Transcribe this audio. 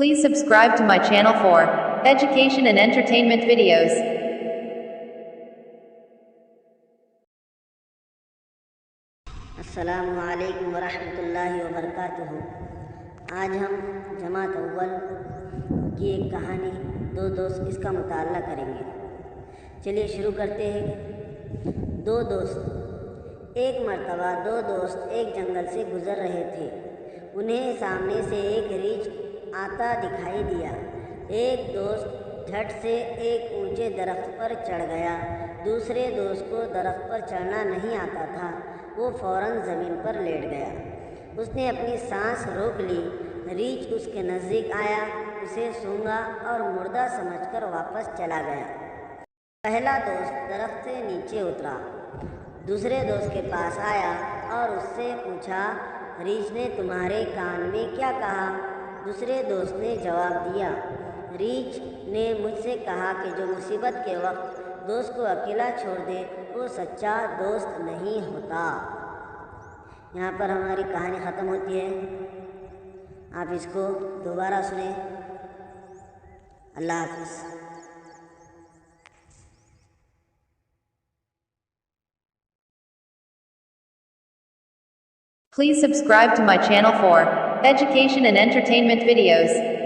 Please subscribe to my channel for education and entertainment videos. السلام علیکم ورحمۃ اللہ وبرکاتہ۔ آج ہم جماعت اول کی ایک کہانی دو دوست اس کا مطالعہ کریں گے۔ چلیے شروع کرتے ہیں۔ دو دوست۔ ایک مرتبہ دو دوست ایک جنگل سے گزر رہے تھے۔ انہیں سامنے سے ایک ریچھ آتا دکھائی دیا۔ ایک دوست جھٹ سے ایک اونچے درخت پر چڑھ گیا۔ دوسرے دوست کو درخت پر چڑھنا نہیں آتا تھا۔ وہ فوراً زمین پر لیٹ گیا۔ اس نے اپنی سانس روک لی۔ ریچھ اس کے نزدیک آیا، اسے سونگھا اور مردہ سمجھ کر واپس چلا گیا۔ پہلا دوست درخت سے نیچے اترا، دوسرے دوست کے پاس آیا اور اس سے پوچھا، ریچھ نے تمہارے کان میں کیا کہا؟ دوسرے دوست نے جواب دیا، ریچھ نے مجھ سے کہا کہ جو مصیبت کے وقت دوست کو اکیلا چھوڑ دے وہ سچا دوست نہیں ہوتا۔ یہاں پر ہماری کہانی ختم ہوتی ہے۔ آپ اس کو دوبارہ سنیں۔ اللہ حافظ۔ Please subscribe to my channel for education and entertainment videos.